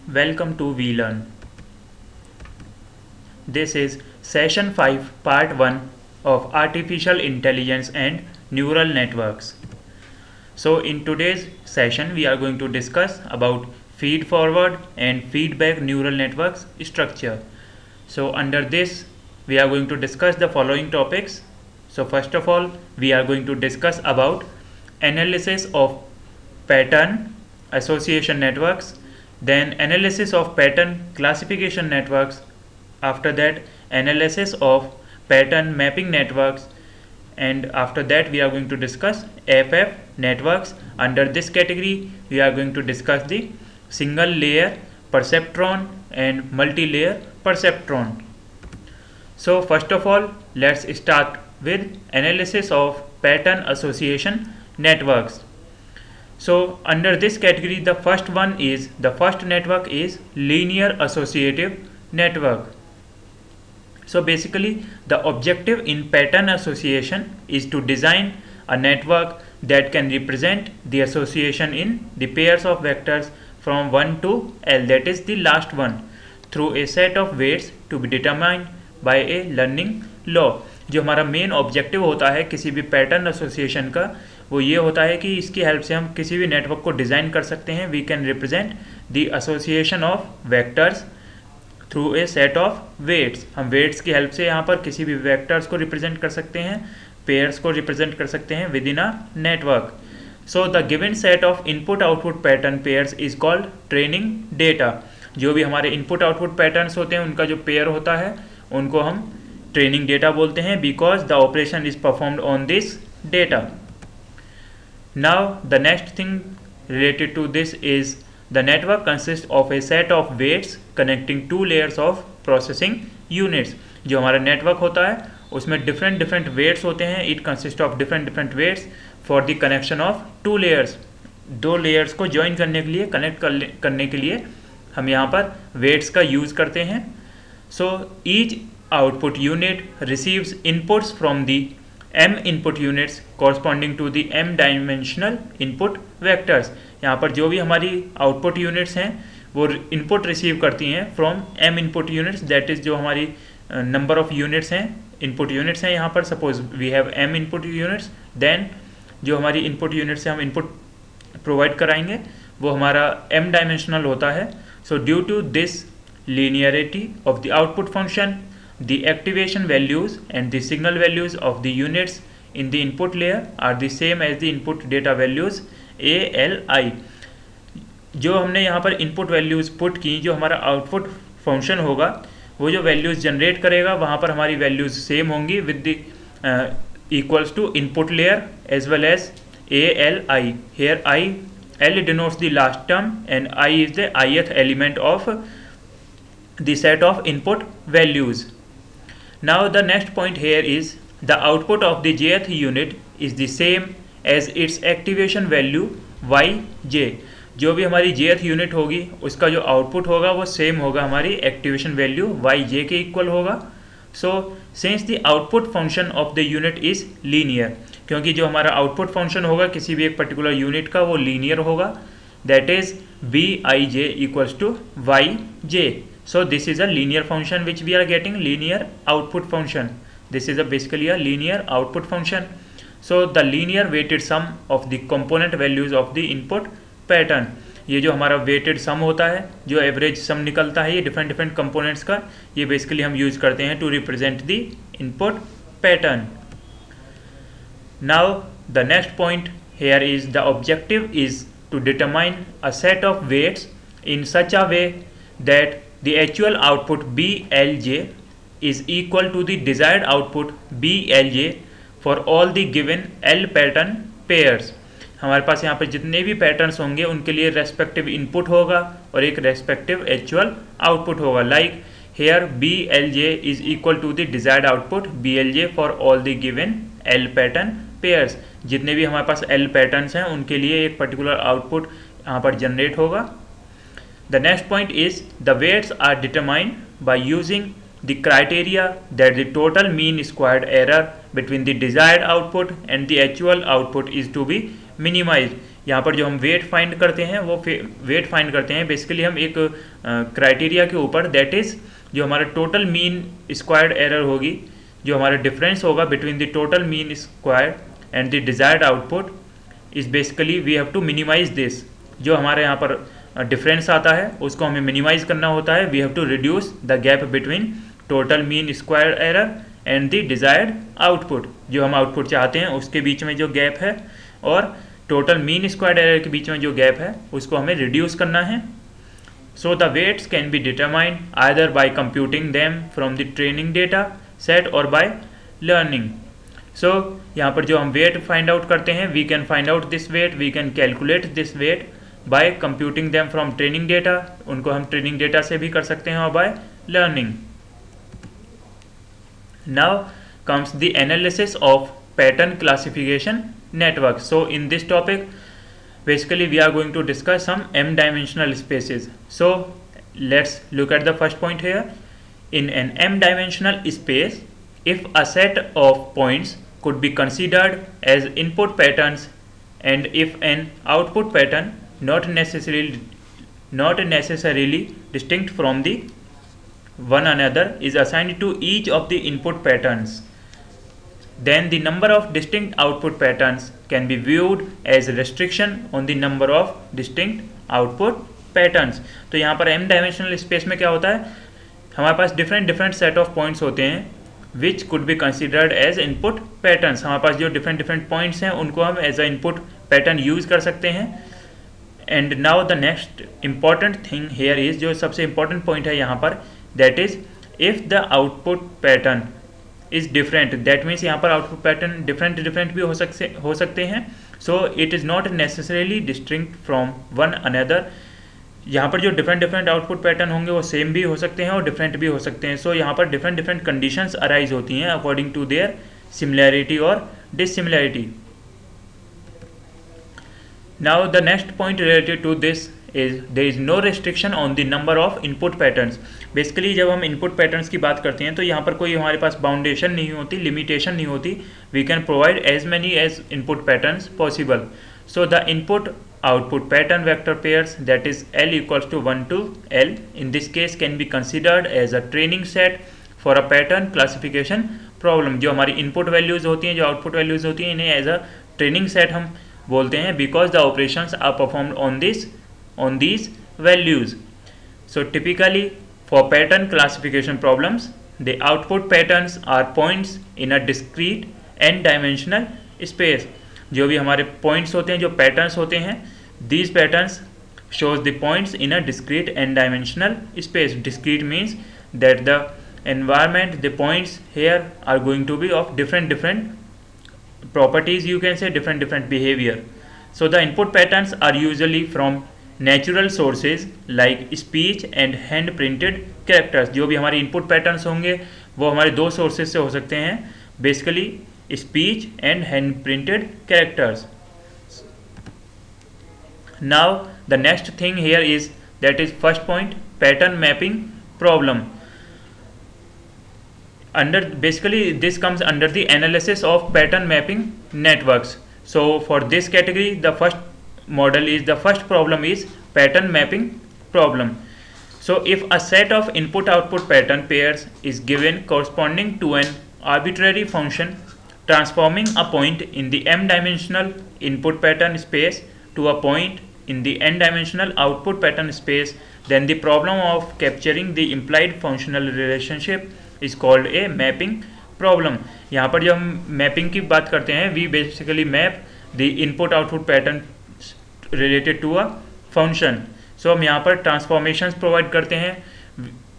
Welcome to VLearn. This is Session 5 Part 1 of Artificial Intelligence and Neural Networks. So in today's session we are going to discuss about feed forward and feedback neural networks structure. So under this we are going to discuss the following topics. So first of all we are going to discuss about analysis of pattern association networks, then analysis of pattern classification networks, after that analysis of pattern mapping networks, and after that we are going to discuss FF networks. Under this category we are going to discuss the single layer perceptron and multi-layer perceptron. So first of all let's start with analysis of pattern association networks. So under this category the first network is linear associative network. So basically the objective in pattern association is to design a network that can represent the association in the pairs of vectors from 1 to L, that is the last one, through a set of weights to be determined by a learning law. जो हमारा main objective होता है किसी भी pattern association का वो ये होता है कि इसकी हेल्प से हम किसी भी नेटवर्क को डिज़ाइन कर सकते हैं. We can represent the association of vectors through a set of weights. हम वेट्स की हेल्प से यहाँ पर किसी भी वेक्टर्स को रिप्रेजेंट कर सकते हैं, पेयर्स को रिप्रेजेंट कर सकते हैं with in a network. So the given set of input output pattern pairs is called training data. जो भी हमारे इनपुट आउटपुट पैटर्न्स होते हैं उनका जो पेयर होता है उनको हम ट्रेनिंग डेटा बोलते हैं, because the operation is performed on this data. Now the next thing related to this is the network consists of a set of weights connecting two layers of processing units. जो हमारा network होता है उसमें different weights होते हैं. It consist of different waits for the connection of two layers. दो layers को join करने के लिए, कनेक्ट करने के लिए हम यहाँ पर वेट्स का यूज़ करते हैं. So each output unit receives inputs from the m input units corresponding to the m dimensional input vectors. यहाँ पर जो भी हमारी आउटपुट यूनिट्स हैं वो इनपुट रिसीव करती हैं from m input units, that is जो हमारी नंबर ऑफ यूनिट्स हैं, इनपुट यूनिट्स हैं. यहाँ पर suppose we have m input units, then जो हमारी इनपुट यूनिट्स से हम इनपुट प्रोवाइड कराएंगे वो हमारा m डायमेंशनल होता है. So due to this linearity of the output function, the activation values and the signal values of the units in the input layer are the same as the input data values ALI. जो हमने यहाँ पर input values put की, जो हमारा output function होगा वो जो वैल्यूज़ जनरेट करेगा वहाँ पर हमारी वैल्यूज़ सेम होंगी with the equals to input layer as well as ALI. Here L denotes the last term and I is the ith element of the set of input values. Now the next point here is the output of the jth unit is the same as its activation value yj. जो भी हमारी jth unit होगी उसका जो output होगा वो same होगा हमारी एक्टिवेशन वैल्यू yj के इक्वल होगा. So since the output function of the unit is linear, क्योंकि जो हमारा आउटपुट फंक्शन होगा किसी भी एक पर्टिकुलर यूनिट का वो लीनियर होगा, that is bij equals to yj. So this is a linear function which we are getting, linear output function. This is basically a linear output function. So the linear weighted sum of the component values of the input pattern. ये जो हमारा weighted sum होता है, जो average sum निकलता है ये different components का, ये basically हम use करते हैं to represent the input pattern. Now the next point here is the objective is to determine a set of weights in such a way that the actual output BLJ is equal to the desired output BLJ for all the given L pattern pairs. हमारे पास यहाँ पर जितने भी patterns होंगे उनके लिए respective input होगा और एक रेस्पेक्टिव एक्चुअल आउटपुट होगा. Like here BLJ is equal to the desired output BLJ for all the given L pattern pairs. जितने भी हमारे पास L पैटर्न्स हैं उनके लिए एक पर्टिकुलर आउटपुट यहाँ पर जनरेट होगा. The next point is the weights are determined by using the criteria that the total mean squared error between the desired output and the actual output is to be minimize. यहाँ पर जो हम weight find करते हैं वो weight find करते हैं basically हम एक क्राइटेरिया के ऊपर, दैट इज़ जो हमारा टोटल मीन स्क्वायर्ड एरर होगी, जो हमारा डिफरेंस होगा between the total mean square and the desired output is basically we have to minimize this. जो हमारे यहाँ पर डिफरेंस आता है उसको हमें मिनिमाइज करना होता है। We have to reduce the gap between total mean square error and the desired output. जो हम आउटपुट चाहते हैं उसके बीच में जो गैप है और टोटल मीन स्क्वायर एरर के बीच में जो गैप है उसको हमें रिड्यूस करना है। So the weights can be determined either by computing them from the training data set और बाय लर्निंग। सो यहाँ पर जो हम वेट फाइंड आउट करते हैं, we can find out this weight, we can calculate this weight by computing them from training data. उनको हम training data से भी कर सकते हैं और by learning. Now comes the analysis of pattern classification network. So in this topic basically we are going to discuss some m dimensional spaces. So let's look at the first point here. In an m dimensional space, if a set of points could be considered as input patterns and if an output pattern not necessarily distinct from the one another is assigned to each of the input patterns, then the number of distinct output patterns can be viewed as a restriction on the number of distinct output patterns. तो यहाँ पर m dimensional space में क्या होता है, हमारे पास different set of points होते हैं which could be considered as input patterns. हमारे पास जो डिफरेंट पॉइंट्स हैं उनको हम as a input pattern use कर सकते हैं। And now the next important thing here is, जो सबसे इंपॉर्टेंट पॉइंट है यहाँ पर, that is if the output pattern is different, that means यहाँ पर आउटपुट पैटर्न डिफरेंट भी हो सकते हैं। So it is not necessarily distinct from one another. यहाँ पर जो डिफरेंट आउटपुट पैटर्न होंगे वो सेम भी हो सकते हैं और डिफरेंट भी हो सकते हैं। सो यहाँ पर डिफरेंट कंडीशंस अराइज होती हैं अकॉर्डिंग टू देयर सिमिलैरिटी और dissimilarity. Now the next point related to this is there is no restriction on the number of input patterns. Basically जब हम इनपुट पैटर्न्स की बात करते हैं तो यहाँ पर कोई हमारे पास बाउंडेशन नहीं होती, लिमिटेशन नहीं होती। We can provide as many as input patterns possible. So the input output pattern vector pairs that is L equals to 1 to L in this case can be considered as a training set for a pattern classification problem. जो हमारी input values होती हैं, जो output values होती हैं, इन्हें as a training set हम बोलते हैं because the operations are performed on these values. So typically for pattern classification problems, the output patterns are points in a discrete n dimensional space. जो भी हमारे points होते हैं, जो patterns होते हैं, these patterns shows the points in a discrete n dimensional space. Discrete means that the environment, the points here are going to be of different properties, you can say different behavior. So the input patterns are usually from natural sources like speech and hand printed characters. जो भी हमारे input patterns होंगे वो हमारे दो sources से हो सकते हैं, basically speech and hand printed characters. Now the next thing here is that is first point, pattern mapping problem. Under basically this comes under the analysis of pattern mapping networks. So for this category the first problem is pattern mapping problem. So if a set of input output pattern pairs is given corresponding to an arbitrary function transforming a point in the m dimensional input pattern space to a point in the n dimensional output pattern space, then the problem of capturing the implied functional relationship is called a mapping problem. यहाँ पर जब हम mapping की बात करते हैं, we basically map the input output pattern related to a function. So हम यहाँ पर ट्रांसफॉर्मेशंस प्रोवाइड करते हैं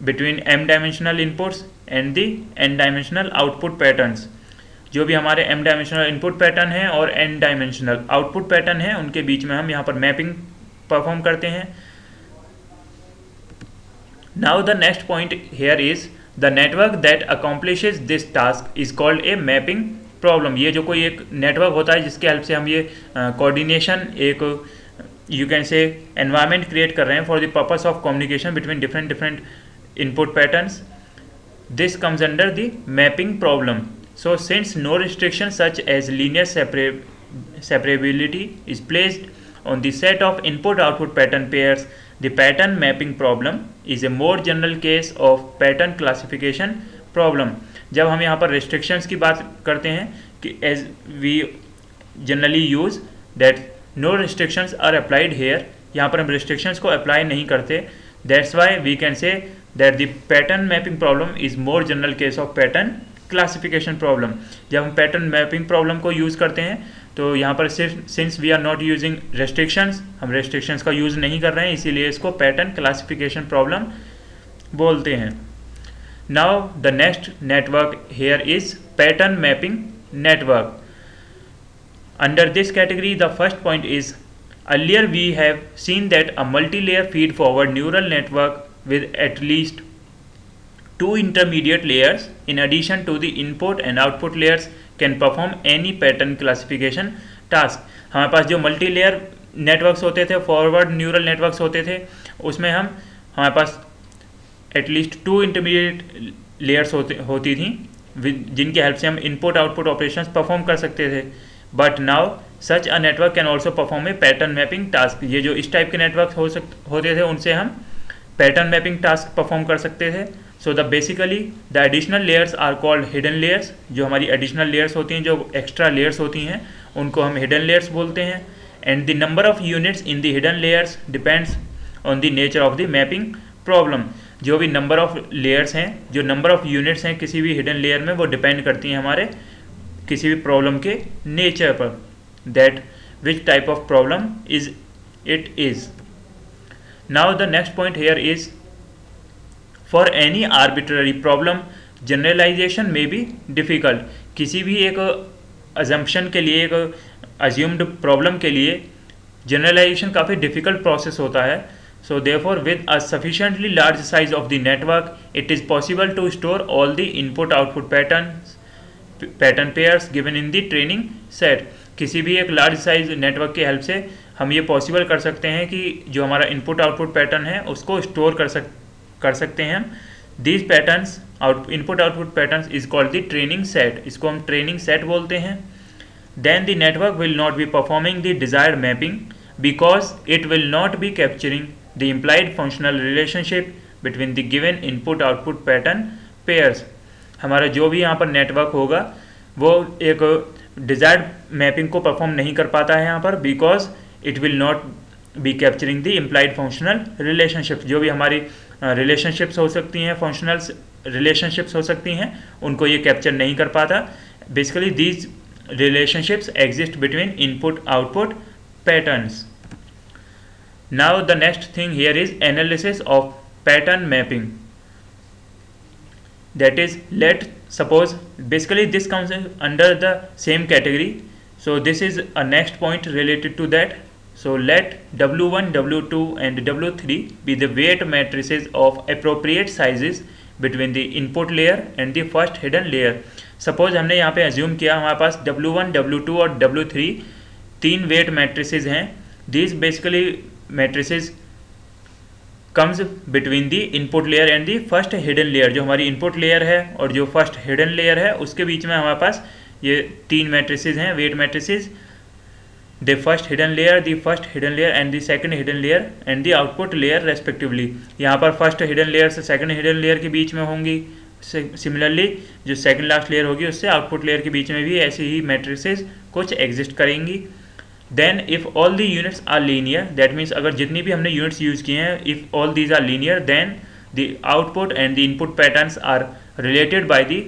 between m dimensional inputs and the n dimensional output patterns. जो भी हमारे m डायमेंशनल इनपुट पैटर्न है और n डायमेंशनल आउटपुट पैटर्न है उनके बीच में हम यहाँ पर मैपिंग परफॉर्म करते हैं. Now the next point here is the network that accomplishes this task is called a mapping problem. ये जो कोई एक नेटवर्क होता है जिसके हेल्प से हम ये कोऑर्डिनेशन एक you can say environment create कर रहे हैं for the purpose of communication between different input patterns, this comes under the mapping problem. So since no restriction such as linear separability is placed on the set of input-output pattern pairs. The pattern mapping problem is a more general case of pattern classification problem. जब हम यहाँ पर restrictions की बात करते हैं कि as we generally use that no restrictions are applied here, यहाँ पर हम restrictions को apply नहीं करते. That's why we can say that the pattern mapping problem is more general case of pattern classification problem. जब हम पैटर्न मैपिंग प्रॉब्लम को use करते हैं तो यहाँ पर सिर्फ since we are not using restrictions, हम रेस्ट्रिक्शंस का यूज़ नहीं कर रहे हैं, इसीलिए इसको पैटर्न क्लासिफिकेशन प्रॉब्लम बोलते हैं. Now the next network here is pattern mapping network. Under this category the first point is earlier we have seen that a multi-layer feed forward neural network with at least two intermediate layers in addition to the input and output layers can perform any pattern classification task. हमारे पास जो multi layer networks होते थे, forward neural networks होते थे, उसमें हमारे पास at least 2 intermediate layers होती थी जिनकी हेल्प से हम इनपुट आउटपुट ऑपरेशंस परफॉर्म कर सकते थे. But now such a network can also perform a pattern mapping task. ये जो इस टाइप के नेटवर्क होते थे उनसे हम पैटर्न मैपिंग टास्क परफॉर्म कर सकते थे. So the basically the additional layers are called hidden layers. जो हमारी एडिशनल लेयर्स होती हैं, जो एक्स्ट्रा लेयर्स होती हैं, उनको हम हिडन लेयर्स बोलते हैं. And the number of units in the hidden layers depends on the nature of the mapping problem. जो भी नंबर ऑफ लेयर्स हैं, जो नंबर ऑफ यूनिट्स हैं किसी भी हिडन लेयर में, वो डिपेंड करती हैं हमारे किसी भी प्रॉब्लम के नेचर पर, that which type of problem is it is. Now the next point here is for any arbitrary problem generalization में बी डिफ़िकल्ट. किसी भी एक अजम्पशन के लिए, एक अज्यूम्ड प्रॉब्लम के लिए जनरलाइजेशन काफ़ी डिफ़िकल्ट प्रोसेस होता है. So therefore with a sufficiently large size of the network it is possible to store all the input output pattern pairs given in the training set. किसी भी एक large size network की help से हम ये possible कर सकते हैं कि जो हमारा इनपुट आउटपुट पैटर्न है उसको स्टोर कर सकते हैं. These patterns input output patterns is called the training set. इसको हम ट्रेनिंग सेट बोलते हैं. Then the network will not be performing the desired mapping because it will not be capturing the implied functional relationship between the given input output pattern pairs. हमारा जो भी यहाँ पर network होगा वो एक डिजायर्ड मैपिंग को परफॉर्म नहीं कर पाता है यहाँ पर, because it will not be capturing the implied functional relationships. जो भी हमारी रिलेशनशिप्स हो सकती हैं, फंक्शनल रिलेशनशिप्स हो सकती हैं, उनको ये कैप्चर नहीं कर पाता. Basically these relationships exist between input output patterns. Now the next thing here is analysis of pattern mapping. That is, let suppose basically this comes under the same category. So this is a next point related to that. So let W1, W2 and W3 be the weight matrices of appropriate sizes between the input layer and the first hidden layer. Suppose हमने यहाँ पे assume किया हमारे पास W1, W2 और W3 तीन weight matrices हैं. These basically matrices comes between the input layer and the first hidden layer. जो हमारी input layer है और जो first hidden layer है उसके बीच में हमारे पास ये तीन matrices हैं, weight matrices. The first hidden layer, the first hidden layer and the second hidden layer and the output layer respectively. यहाँ पर first hidden layer से second hidden layer के बीच में होंगी. Similarly जो second last layer होगी उससे output layer के बीच में भी ऐसी ही matrices कुछ exist करेंगी. Then if all the units are linear, that means अगर जितनी भी हमने units यूज़ किए हैं, if all these are linear, then the output and the input patterns are related by the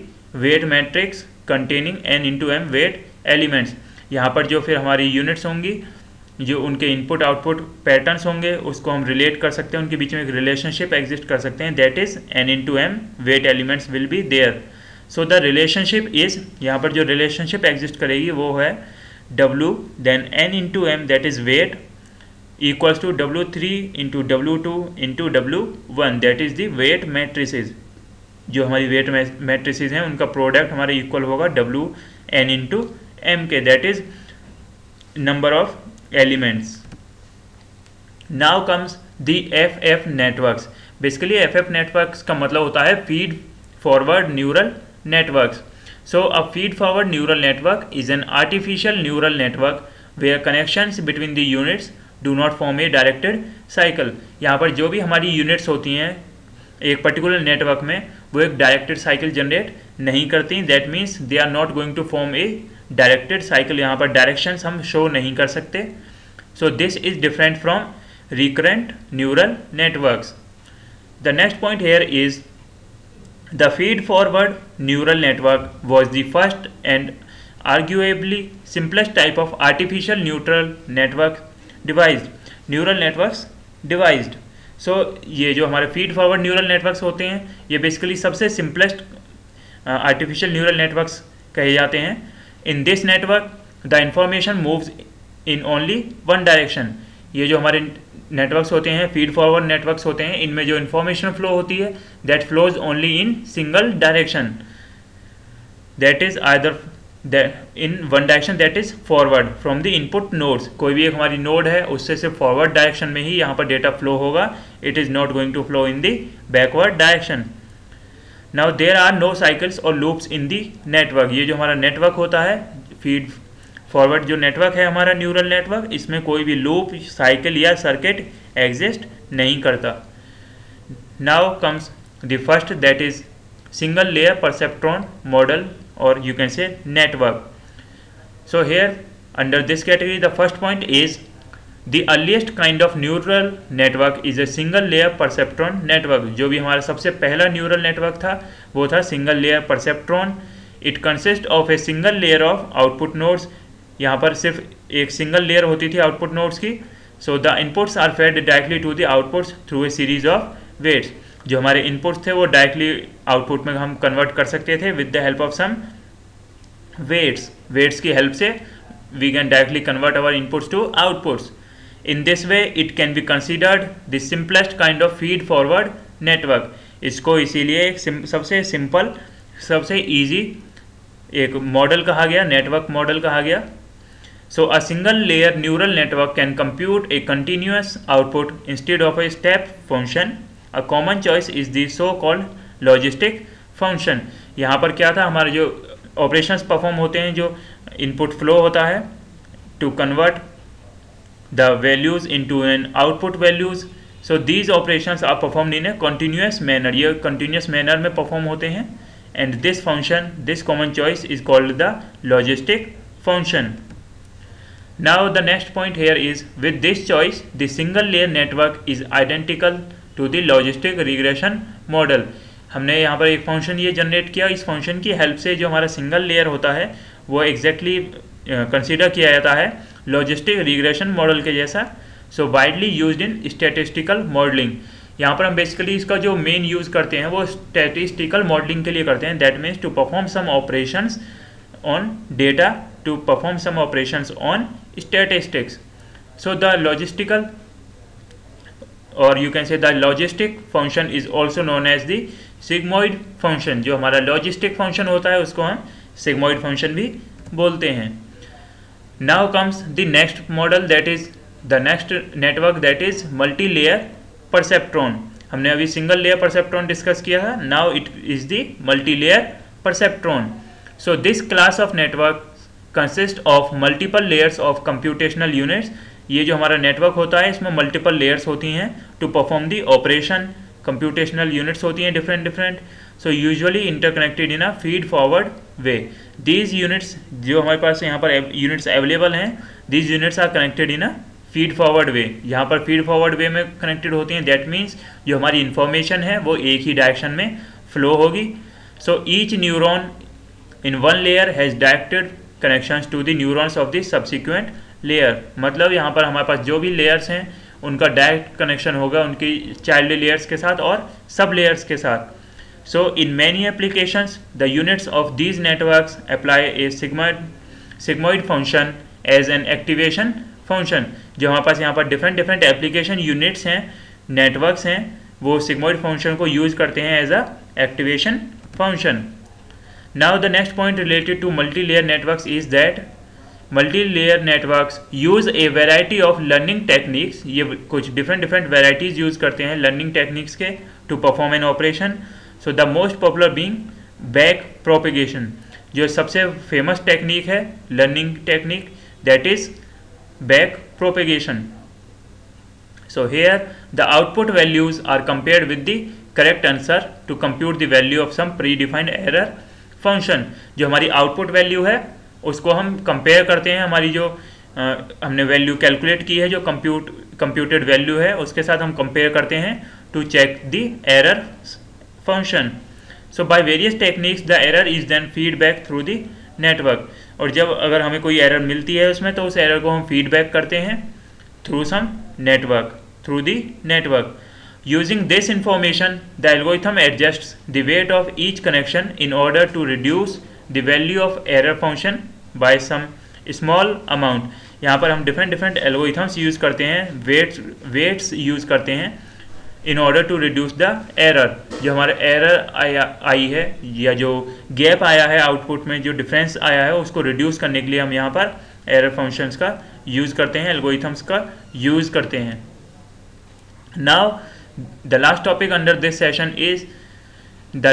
weight matrix containing n into m weight elements. यहाँ पर जो फिर हमारी units होंगी, जो उनके इनपुट आउटपुट पैटर्न्स होंगे, उसको हम रिलेट कर सकते हैं, उनके बीच में एक रिलेशनशिप एग्जिस्ट कर सकते हैं. That is n into m weight elements will be there. So the relationship is, यहाँ पर जो रिलेशनशिप एग्जिस्ट करेगी वो है W then n into m that is weight equals to W3 into W2 into W1 that is the weight matrices. जो हमारी weight matrices हैं उनका प्रोडक्ट हमारे इक्वल होगा W n into m के, that is number of elements. Now comes the FF networks. Basically FF networks का मतलब होता है feed forward neural networks. So a feed-forward neural network is an artificial neural network where connections between the units do not form a directed cycle. यहाँ पर जो भी हमारी units होती हैं एक पर्टिकुलर नेटवर्क में वो एक डायरेक्टेड साइकिल जनरेट नहीं करती. That means they are not going to form a directed cycle. यहाँ पर डायरेक्शंस हम शो नहीं कर सकते. So this is different from recurrent neural networks. The next point here is the feed-forward neural network was the first and arguably simplest type of artificial neural network devised. Neural networks devised. So ये जो हमारे feed forward neural networks होते हैं ये basically सबसे simplest artificial neural networks कहे जाते हैं. In this network the information moves in only one direction. ये जो हमारे नेटवर्क्स होते हैं फीड फॉरवर्ड नेटवर्क्स होते हैं इनमें जो इन्फॉर्मेशन फ्लो होती है that flows only in single direction. That is either in one direction that is forward from the input nodes. कोई भी एक हमारी नोड है उससे सिर्फ फॉरवर्ड डायरेक्शन में ही यहाँ पर डेटा फ्लो होगा. It is not going to flow in the backward direction. Now there are no cycles और लूप्स इन दी नेटवर्क. ये जो हमारा नेटवर्क होता है फीड फॉरवर्ड जो नेटवर्क है हमारा न्यूरल नेटवर्क इसमें कोई भी लूप साइकिल या सर्किट एग्जिस्ट नहीं करता. Now comes the first that is single layer perceptron model और you can say network. So here under this category the first point is the earliest kind of neural network is a single layer perceptron network. जो भी हमारा सबसे पहला neural network था वो था single layer perceptron. It consist of a single layer of output nodes. यहाँ पर सिर्फ एक सिंगल लेयर होती थी आउटपुट नोड्स की. So the inputs are fed directly to the outputs through a series of weights. जो हमारे इनपुट्स थे वो डायरेक्टली आउटपुट में हम कन्वर्ट कर सकते थे with the help of some weights. Weights की हेल्प से we can directly convert our inputs to outputs. In this way it can be considered the simplest kind of feed forward network. इसको इसीलिए एक सबसे simple सबसे easy एक model कहा गया, नेटवर्क मॉडल कहा गया. So a single layer neural network can compute a continuous output instead of a step function. A common choice is the so-called logistic function. यहाँ पर क्या था हमारे जो ऑपरेशंस परफॉर्म होते हैं जो इनपुट फ्लो होता है to convert the values into an output values. So these operations are performed in a continuous manner. ये continuous manner में perform होते हैं and this function, this common choice is called the logistic function. Now the next point here is with this choice the single layer network is identical to the logistic regression model. हमने यहाँ पर एक function ये generate किया. इस function की help से जो हमारा सिंगल लेयर होता है वो एग्जैक्टली कंसीडर किया जाता है लॉजिस्टिक रिग्रेशन मॉडल के जैसा. सो widely used in statistical modelling. यहाँ पर हम बेसिकली इसका जो मेन यूज़ करते हैं वो स्टैटिस्टिकल मॉडलिंग के लिए करते हैं. That means to perform some operations on data to perform some operations on statistics. So the logistical or you can say the logistic function is also known as the sigmoid function. जो हमारा logistic function होता है उसको हम sigmoid function भी बोलते हैं. Now comes the next model that is the next network that is multi-layer perceptron. हमने अभी single layer perceptron डिस्कस किया था. Now it is the multi-layer perceptron. So this class of network consists of multiple layers of computational units. ये जो हमारा network होता है इसमें मल्टीपल लेयर्स होती हैं to perform the operation. Computational units होती हैं different. So usually interconnected in a feed forward way. These units जो हमारे पास यहाँ पर यूनिट्स अवेलेबल हैं these units are connected in a feed forward way. यहाँ पर फीड फॉरवर्ड वे में कनेक्टेड होती हैं. दैट मीन्स जो हमारी इंफॉर्मेशन है वो एक ही डायरेक्शन में फ्लो होगी. So each neuron in one layer has directed connections to the neurons of the subsequent layer. मतलब यहाँ पर हमारे पास जो भी layers हैं उनका डायरेक्ट कनेक्शन होगा उनकी चाइल्ड लेयर्स के साथ और सब लेयर्स के साथ. So in many applications the units of these networks apply a sigmoid function as an activation function. जो हमारे पास यहाँ पर डिफरेंट एप्लीकेशन यूनिट्स हैं नेटवर्क्स हैं वो sigmoid function को यूज़ करते हैं as a activation function. Now the next point related to multi-layer networks is that multi-layer networks use a variety of learning techniques. ये कुछ different varieties use करते हैं learning techniques के to perform an operation. So the most popular being back propagation. जो सबसे famous technique है learning technique, that is back propagation. So here the output values are compared with the correct answer to compute the value of some predefined error function. जो हमारी output value है उसको हम compare करते हैं, हमारी जो हमने वैल्यू कैलकुलेट की है, जो कंप्यूटेड वैल्यू है उसके साथ हम कंपेयर करते हैं to check the error function. So by various techniques the error is then feedback through the network. और जब अगर हमें कोई एरर मिलती है उसमें, तो उस एरर को हम फीडबैक करते हैं through some network, through the network. Using this information, the algorithm adjusts the weight of each connection in order to reduce the value of error function by some small amount. यहाँ पर हम different algorithms use करते हैं, weights use करते हैं in order to reduce the error. जो हमारा error आई है या जो gap आया है आउटपुट में, जो difference आया है, उसको reduce करने के लिए हम यहाँ पर error functions का use करते हैं, algorithms का use करते हैं. Now the last topic under this session is the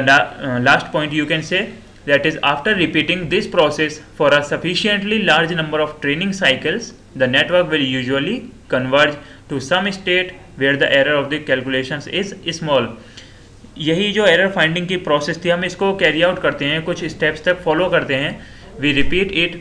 last point you can say, that is after repeating this process for a sufficiently large number of training cycles, the network will usually converge to some state where the error of the calculations is small. यही जो error finding की process थी, हम इसको carry out करते हैं, कुछ steps तक फॉलो करते हैं. We repeat it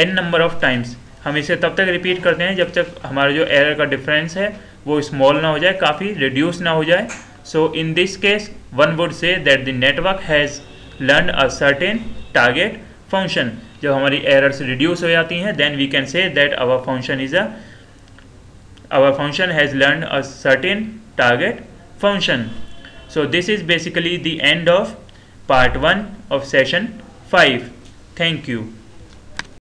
n number of times. हम इसे तब तक रिपीट करते हैं जब तक हमारा जो एरर का डिफरेंस है वो स्मॉल ना हो जाए, काफ़ी रिड्यूस ना हो जाए. So in this case one would say that the network has learn a certain target function. जब हमारी एरर्स रिड्यूस हो जाती हैं, then we can say that our function has learn a certain target function. So this is basically the end of part 1 of session 5. Thank you.